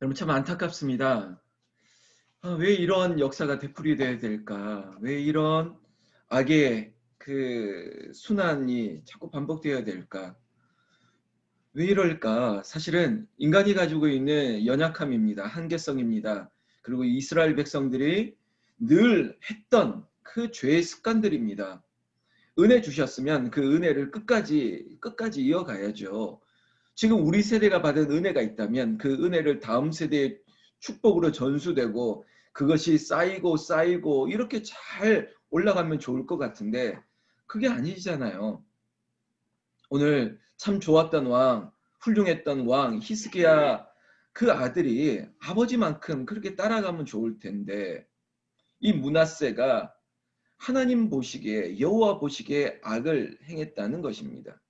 여러분 참 안타깝습니다. 왜 이런 역사가 되풀이돼야 될까? 왜 이런 악의 그 순환이 자꾸 반복되어야 될까? 왜 이럴까? 사실은 인간이 가지고 있는 연약함입니다. 한계성입니다. 그리고 이스라엘 백성들이 늘 했던 그 죄의 습관들입니다. 은혜 주셨으면 그 은혜를 끝까지 이어가야죠. 지금 우리 세대가 받은 은혜가 있다면 그 은혜를 다음 세대의 축복으로 전수되고 그것이 쌓이고 이렇게 잘 올라가면 좋을 것 같은데 그게 아니잖아요. 오늘 참 좋았던 왕, 훌륭했던 왕 히스기야 그 아들이 아버지만큼 그렇게 따라가면 좋을 텐데 이 므낫세가 하나님 보시기에 여호와 보시기에 악을 행했다는 것입니다.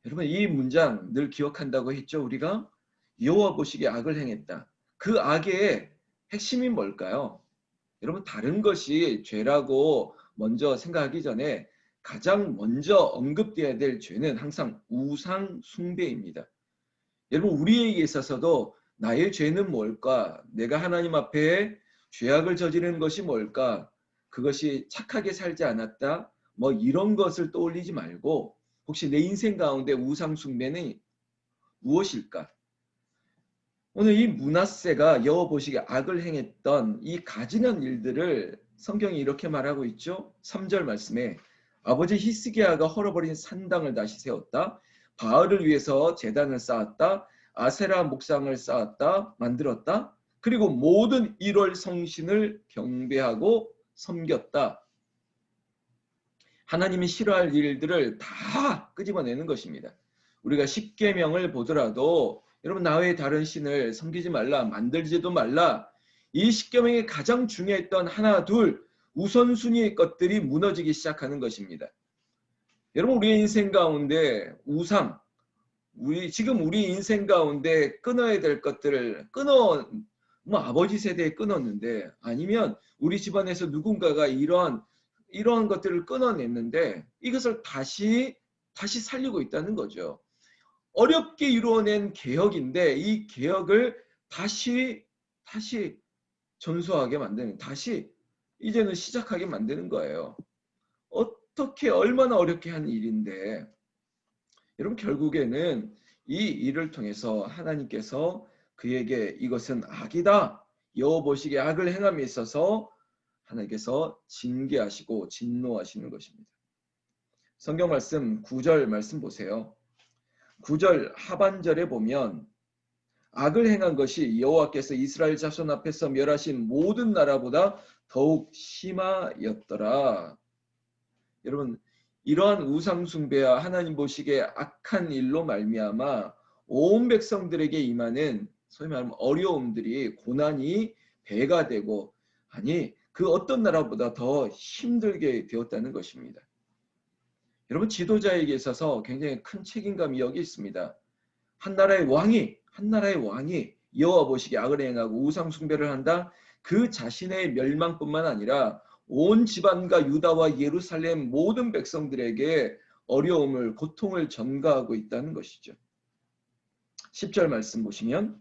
여러분 이 문장 늘 기억한다고 했죠 우리가? 여호와 보시기에 악을 행했다. 그 악의 핵심이 뭘까요? 여러분 다른 것이 죄라고 먼저 생각하기 전에 가장 먼저 언급돼야 될 죄는 항상 우상 숭배입니다. 여러분 우리에게 있어서도 나의 죄는 뭘까? 내가 하나님 앞에 죄악을 저지르는 것이 뭘까? 그것이 착하게 살지 않았다? 뭐 이런 것을 떠올리지 말고 혹시 내 인생 가운데 우상 숭배는 무엇일까? 오늘 이 므낫세가 여호와 보시기에 악을 행했던 이 가증한 일들을 성경이 이렇게 말하고 있죠. 3절 말씀에 아버지 히스기야가 헐어버린 산당을 다시 세웠다. 바알을 위해서 제단을 쌓았다. 아세라 목상을 쌓았다. 만들었다. 그리고 모든 1월 성신을 경배하고 섬겼다. 하나님이 싫어할 일들을 다 끄집어내는 것입니다. 우리가 십계명을 보더라도 여러분 나 외에 다른 신을 섬기지 말라 만들지도 말라 이 십계명이 가장 중요했던 하나 둘 우선순위의 것들이 무너지기 시작하는 것입니다. 여러분 우리의 인생 가운데 우상 지금 우리 인생 가운데 끊어야 될 것들을 뭐 아버지 세대에 끊었는데 아니면 우리 집안에서 누군가가 이러한 것들을 끊어냈는데 이것을 다시 살리고 있다는 거죠. 어렵게 이루어낸 개혁인데 이 개혁을 다시 전소하게 만드는 다시 이제는 시작하게 만드는 거예요. 어떻게 얼마나 어렵게 한 일인데 여러분 결국에는 이 일을 통해서 하나님께서 그에게 이것은 악이다. 여호와 보시기에 악을 행함에 있어서 하나님께서 징계하시고 진노하시는 것입니다. 성경 말씀 9절 말씀 보세요. 9절 하반절에 보면 악을 행한 것이 여호와께서 이스라엘 자손 앞에서 멸하신 모든 나라보다 더욱 심하였더라. 여러분 이러한 우상 숭배와 하나님 보시기에 악한 일로 말미암아 온 백성들에게 임하는 소위 말하면 어려움들이 고난이 배가 되고 아니 그 어떤 나라보다 더 힘들게 되었다는 것입니다. 여러분 지도자에게 있어서 굉장히 큰 책임감이 여기 있습니다. 한 나라의 왕이 여호와 보시기에 악을 행하고 우상 숭배를 한다. 그 자신의 멸망뿐만 아니라 온 지방과 유다와 예루살렘 모든 백성들에게 어려움을 고통을 전가하고 있다는 것이죠. 10절 말씀 보시면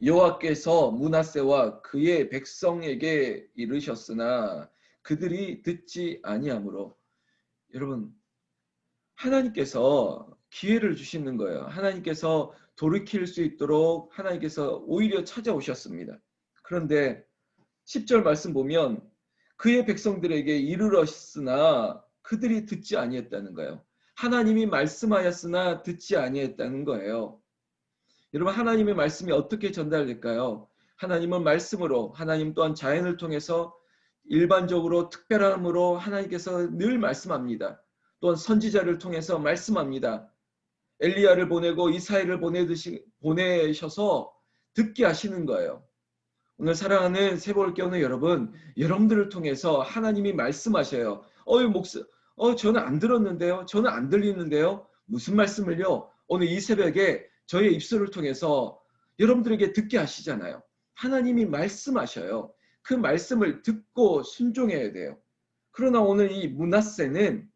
여호와께서 므낫세와 그의 백성에게 이르셨으나 그들이 듣지 아니하므로 여러분 하나님께서 기회를 주시는 거예요. 하나님께서 돌이킬 수 있도록 하나님께서 오히려 찾아오셨습니다. 그런데 10절 말씀 보면 그의 백성들에게 이르렀으나 그들이 듣지 아니했다는 거예요. 하나님이 말씀하였으나 듣지 아니했다는 거예요. 여러분 하나님의 말씀이 어떻게 전달될까요? 하나님은 말씀으로 하나님 또한 자연을 통해서 일반적으로 특별함으로 하나님께서 늘 말씀합니다. 또한 선지자를 통해서 말씀합니다. 엘리야를 보내고 이사야를 보내셔서 듣게 하시는 거예요. 오늘 사랑하는 새볼교회 여러분, 여러분들을 통해서 하나님이 말씀하셔요. 저는 안 들었는데요. 저는 안 들리는데요. 무슨 말씀을요? 오늘 이 새벽에 저의 입술을 통해서 여러분들에게 듣게 하시잖아요. 하나님이 말씀하셔요. 그 말씀을 듣고 순종해야 돼요. 그러나 오늘 이 므낫세는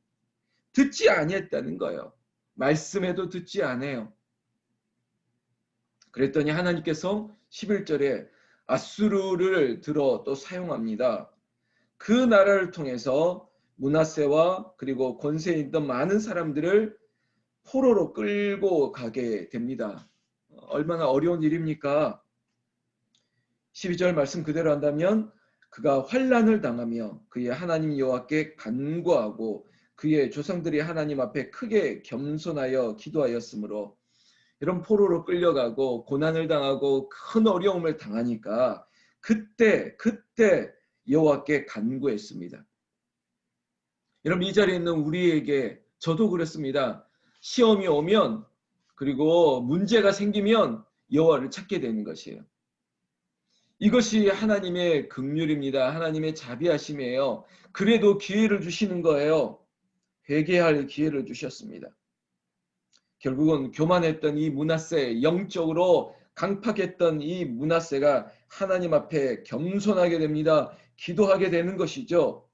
듣지 아니했다는 거예요. 말씀에도 듣지 않아요. 그랬더니 하나님께서 11절에 아수르를 들어 또 사용합니다. 그 나라를 통해서 므낫세와 그리고 권세에 있던 많은 사람들을 포로로 끌고 가게 됩니다. 얼마나 어려운 일입니까? 12절 말씀 그대로 한다면 그가 환난을 당하며 그의 하나님 여호와께 간구하고 그의 조상들이 하나님 앞에 크게 겸손하여 기도하였으므로 이런 포로로 끌려가고 고난을 당하고 큰 어려움을 당하니까 그때 여호와께 간구했습니다. 여러분 이 자리에 있는 우리에게 저도 그렇습니다. 시험이 오면 그리고 문제가 생기면 여호와를 찾게 되는 것이에요. 이것이 하나님의 긍휼입니다. 하나님의 자비하심이에요. 그래도 기회를 주시는 거예요. 회개할 기회를 주셨습니다. 결국은 교만했던 이 므낫세, 영적으로 강팍했던 이 므낫세가 하나님 앞에 겸손하게 됩니다. 기도하게 되는 것이죠.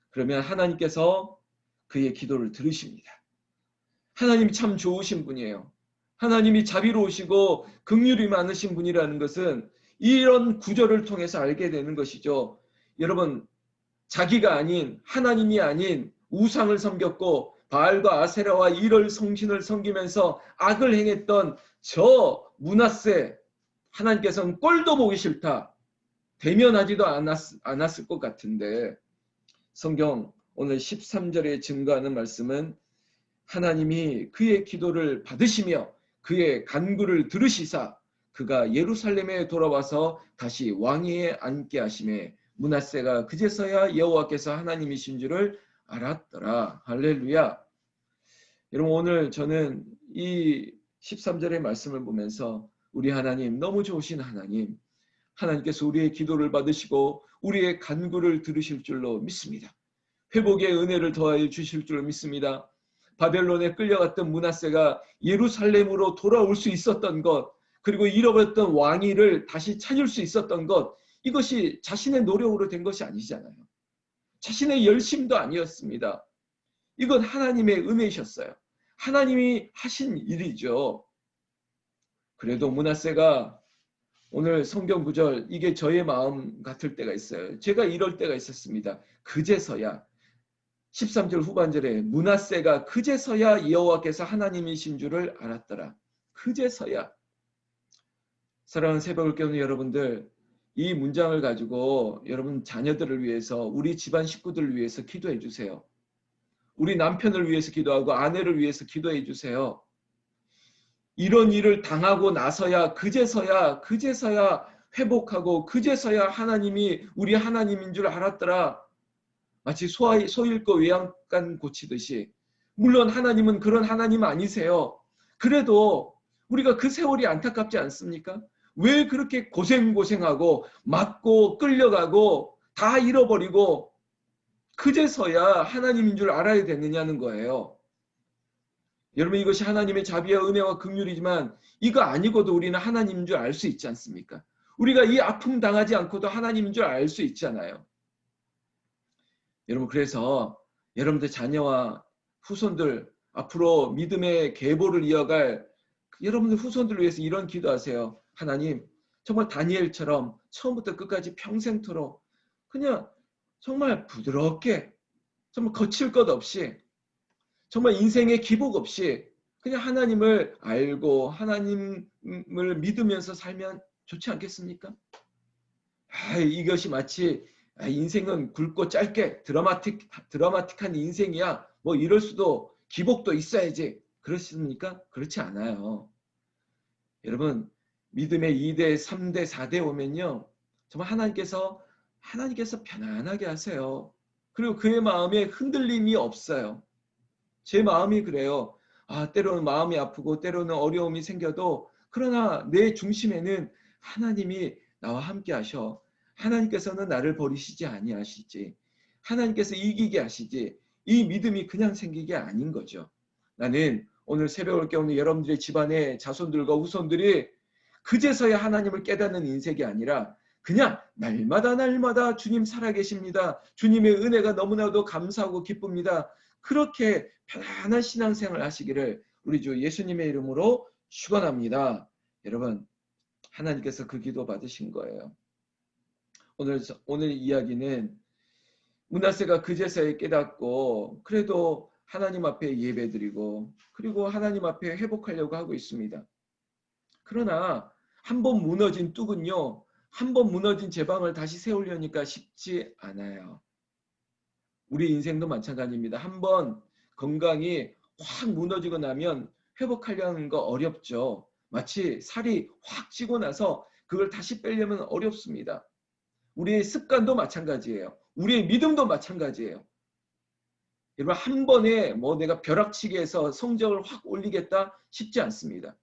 그러면 하나님께서 그의 기도를 들으십니다. 하나님이 참 좋으신 분이에요. 하나님이 자비로우시고 긍휼이 많으신 분이라는 것은 이런 구절을 통해서 알게 되는 것이죠. 여러분, 자기가 아닌 하나님이 아닌 우상을 섬겼고 바알과 아세라와 이럴 성신을 섬기면서 악을 행했던 저 므낫세, 하나님께서는 꼴도 보기 싫다. 대면하지도 않았을 것 같은데 성경 오늘 13절에 증거하는 말씀은 하나님이 그의 기도를 받으시며 그의 간구를 들으시사 그가 예루살렘에 돌아와서 다시 왕위에 앉게 하심에 므낫세가 그제서야 여호와께서 하나님이신 줄을 알았더라. 할렐루야. 여러분 오늘 저는 이 13절의 말씀을 보면서 우리 하나님 너무 좋으신 하나님, 하나님께서 우리의 기도를 받으시고 우리의 간구를 들으실 줄로 믿습니다. 회복의 은혜를 더하여 주실 줄로 믿습니다. 바벨론에 끌려갔던 므낫세가 예루살렘으로 돌아올 수 있었던 것, 그리고 잃어버렸던 왕위를 다시 찾을 수 있었던 것, 이것이 자신의 노력으로 된 것이 아니잖아요. 자신의 열심도 아니었습니다. 이건 하나님의 은혜이셨어요. 하나님이 하신 일이죠. 그래도 므낫세가 오늘 성경 구절 이게 저의 마음 같을 때가 있어요. 제가 이럴 때가 있었습니다. 그제서야 13절 후반절에 므낫세가 그제서야 여호와께서 하나님이신 줄을 알았더라. 그제서야. 사랑하는 새벽을 깨우는 여러분들, 이 문장을 가지고 여러분 자녀들을 위해서 우리 집안 식구들을 위해서 기도해 주세요. 우리 남편을 위해서 기도하고 아내를 위해서 기도해 주세요. 이런 일을 당하고 나서야 그제서야 회복하고 그제서야 하나님이 우리 하나님인 줄 알았더라. 마치 소 잃고 외양간 고치듯이. 물론 하나님은 그런 하나님 아니세요. 그래도 우리가 그 세월이 안타깝지 않습니까? 왜 그렇게 고생하고 맞고 끌려가고 다 잃어버리고 그제서야 하나님인 줄 알아야 되느냐는 거예요. 여러분 이것이 하나님의 자비와 은혜와 긍휼이지만 이거 아니고도 우리는 하나님인 줄 알 수 있지 않습니까? 우리가 이 아픔 당하지 않고도 하나님인 줄 알 수 있잖아요. 여러분 그래서 여러분들 자녀와 후손들 앞으로 믿음의 계보를 이어갈 여러분들 후손들을 위해서 이런 기도하세요. 하나님 정말 다니엘처럼 처음부터 끝까지 평생토록 그냥 정말 부드럽게 정말 거칠 것 없이 정말 인생의 기복 없이 그냥 하나님을 알고 하나님을 믿으면서 살면 좋지 않겠습니까? 이것이 마치 인생은 굵고 짧게 드라마틱한 인생이야. 뭐 이럴 수도 기복도 있어야지. 그렇습니까? 그렇지 않아요. 여러분 믿음의 2대, 3대, 4대 오면요. 정말 하나님께서 편안하게 하세요. 그리고 그의 마음에 흔들림이 없어요. 제 마음이 그래요. 때로는 마음이 아프고 때로는 어려움이 생겨도 그러나 내 중심에는 하나님이 나와 함께 하셔. 하나님께서는 나를 버리시지 아니하시지. 하나님께서 이기게 하시지. 이 믿음이 그냥 생기게 아닌 거죠. 나는 오늘 새벽을 깨우는 여러분들의 집안의 자손들과 후손들이 그제서야 하나님을 깨닫는 인생이 아니라 그냥 날마다 주님 살아계십니다. 주님의 은혜가 너무나도 감사하고 기쁩니다. 그렇게 편안한 신앙생활 하시기를 우리 주 예수님의 이름으로 축원합니다. 여러분 하나님께서 그 기도 받으신 거예요. 오늘 이야기는 므낫세가 그제서야 깨닫고 그래도 하나님 앞에 예배드리고 그리고 하나님 앞에 회복하려고 하고 있습니다. 그러나 한 번 무너진 뚝은요, 한 번 무너진 제방을 다시 세우려니까 쉽지 않아요. 우리 인생도 마찬가지입니다. 한 번 건강이 확 무너지고 나면 회복하려는 거 어렵죠. 마치 살이 확 찌고 나서 그걸 다시 빼려면 어렵습니다. 우리의 습관도 마찬가지예요. 우리의 믿음도 마찬가지예요. 여러분, 한 번에 뭐 내가 벼락치기해서 성적을 확 올리겠다 쉽지 않습니다.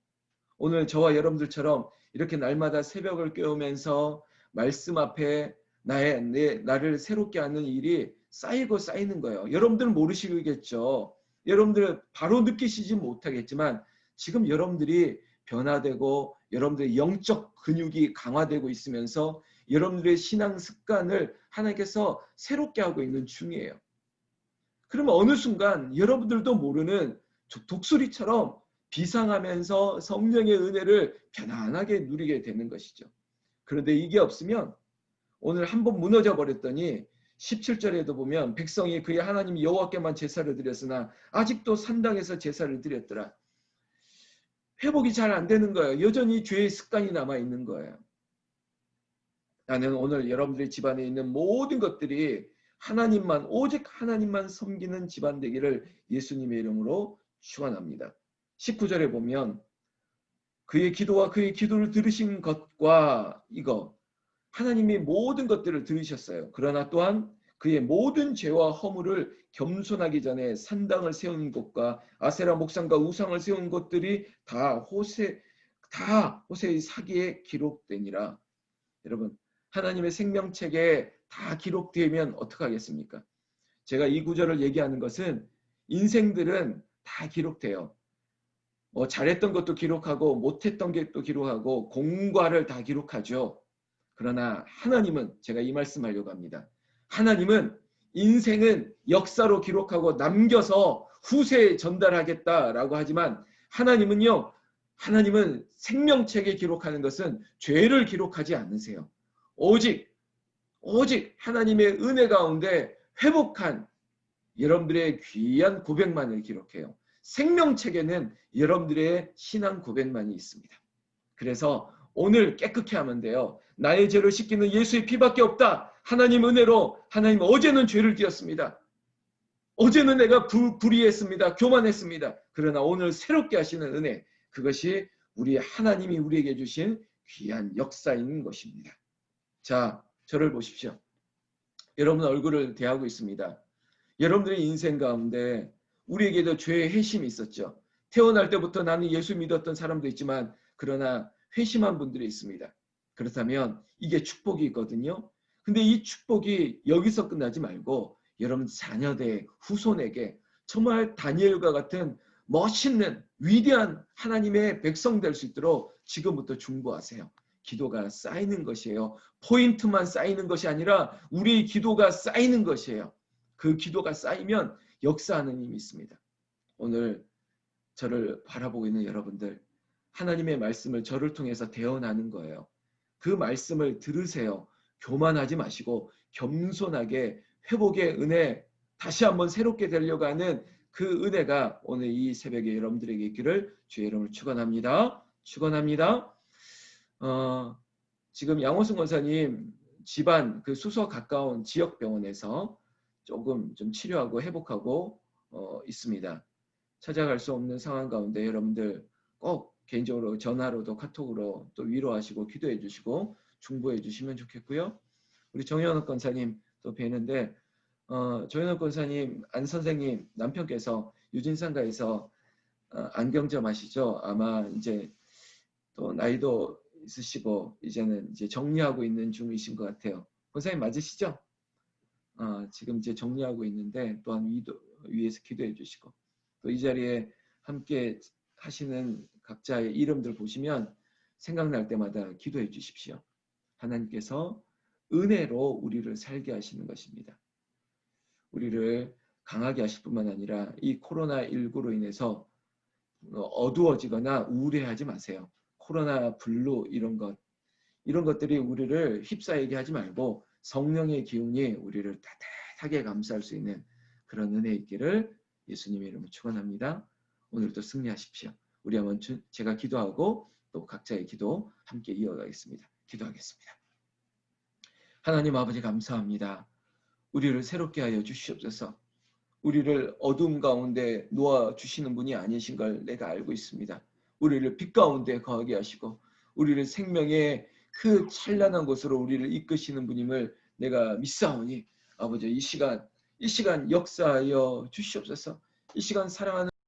오늘 저와 여러분들처럼 이렇게 날마다 새벽을 깨우면서 말씀 앞에 나를 새롭게 하는 일이 쌓이고 쌓이는 거예요. 여러분들은 모르시겠죠. 여러분들 바로 느끼시지 못하겠지만 지금 여러분들이 변화되고 여러분들의 영적 근육이 강화되고 있으면서 여러분들의 신앙 습관을 하나님께서 새롭게 하고 있는 중이에요. 그러면 어느 순간 여러분들도 모르는 독수리처럼 비상하면서 성령의 은혜를 편안하게 누리게 되는 것이죠. 그런데 이게 없으면 오늘 한번 무너져 버렸더니 17절에도 보면 백성이 그의 하나님 여호와께만 제사를 드렸으나 아직도 산당에서 제사를 드렸더라. 회복이 잘 안 되는 거예요. 여전히 죄의 습관이 남아 있는 거예요. 나는 오늘 여러분들의 집안에 있는 모든 것들이 하나님만, 오직 하나님만 섬기는 집안 되기를 예수님의 이름으로 축원합니다. 19절에 보면 그의 기도와 그의 기도를 들으신 것과 이거 하나님이 모든 것들을 들으셨어요. 그러나 또한 그의 모든 죄와 허물을 겸손하기 전에 산당을 세운 곳과 아세라 목상과 우상을 세운 것들이 다 호세의 사기에 기록되니라. 여러분, 하나님의 생명책에 다 기록되면 어떡하겠습니까? 제가 이 구절을 얘기하는 것은 인생들은 다 기록돼요. 뭐 잘했던 것도 기록하고 못했던 것도 기록하고 공과를 다 기록하죠. 그러나 하나님은 제가 이 말씀하려고 합니다. 하나님은 인생은 역사로 기록하고 남겨서 후세에 전달하겠다라고 하지만 하나님은 생명책에 기록하는 것은 죄를 기록하지 않으세요. 오직 하나님의 은혜 가운데 회복한 여러분들의 귀한 고백만을 기록해요. 생명책에는 여러분들의 신앙 고백만이 있습니다. 그래서 오늘 깨끗게 하면 돼요. 나의 죄를 씻기는 예수의 피밖에 없다. 하나님 은혜로 하나님 어제는 죄를 지었습니다. 어제는 내가 불의했습니다. 교만했습니다. 그러나 오늘 새롭게 하시는 은혜, 그것이 우리 하나님이 우리에게 주신 귀한 역사인 것입니다. 자, 저를 보십시오. 여러분 얼굴을 대하고 있습니다. 여러분들의 인생 가운데 우리에게도 죄의 회심이 있었죠. 태어날 때부터 나는 예수 믿었던 사람도 있지만 그러나 회심한 분들이 있습니다. 그렇다면 이게 축복이 있거든요. 근데 이 축복이 여기서 끝나지 말고 여러분 자녀대 후손에게 정말 다니엘과 같은 멋있는 위대한 하나님의 백성 될 수 있도록 지금부터 중보하세요. 기도가 쌓이는 것이에요. 포인트만 쌓이는 것이 아니라 우리 기도가 쌓이는 것이에요. 그 기도가 쌓이면 역사하는 힘이 있습니다. 오늘 저를 바라보고 있는 여러분들, 하나님의 말씀을 저를 통해서 대언하는 거예요. 그 말씀을 들으세요. 교만하지 마시고 겸손하게 회복의 은혜, 다시 한번 새롭게 되려고 하는 그 은혜가 오늘 이 새벽에 여러분들에게 있기를 주의 이름으로 축원합니다. 축원합니다. 지금 양호승 원사님 집안 그 수서 가까운 지역 병원에서 조금 좀 치료하고 회복하고 있습니다. 찾아갈 수 없는 상황 가운데 여러분들 꼭 개인적으로 전화로도 카톡으로 또 위로하시고 기도해 주시고 중보해 주시면 좋겠고요. 우리 정현욱 권사님 또 뵈는데 정현욱 권사님 안 선생님 남편께서 유진상가에서 안경점 하시죠. 아마 이제 또 나이도 있으시고 이제는 이제 정리하고 있는 중이신 것 같아요. 권사님 맞으시죠? 지금 이제 정리하고 있는데 또한 위에서 기도해 주시고 또 이 자리에 함께 하시는 각자의 이름들 보시면 생각날 때마다 기도해 주십시오. 하나님께서 은혜로 우리를 살게 하시는 것입니다. 우리를 강하게 하실 뿐만 아니라 이 코로나19로 인해서 어두워지거나 우울해하지 마세요. 코로나 블루 이런 것 이런 것들이 우리를 휩싸이게 하지 말고 성령의 기운이 우리를 따뜻하게 감쌀 수 있는 그런 은혜 있기를 예수님의 이름으로 축원합니다. 오늘도 승리하십시오. 우리 한번 제가 기도하고 또 각자의 기도 함께 이어가겠습니다. 기도하겠습니다. 하나님 아버지 감사합니다. 우리를 새롭게 하여 주시옵소서. 우리를 어둠 가운데 놓아 주시는 분이 아니신 걸 내가 알고 있습니다. 우리를 빛 가운데 거하게 하시고 우리를 생명의 그 찬란한 곳으로 우리를 이끄시는 분임을 내가 믿사오니 아버지 이 시간 역사하여 주시옵소서. 이 시간 사랑하는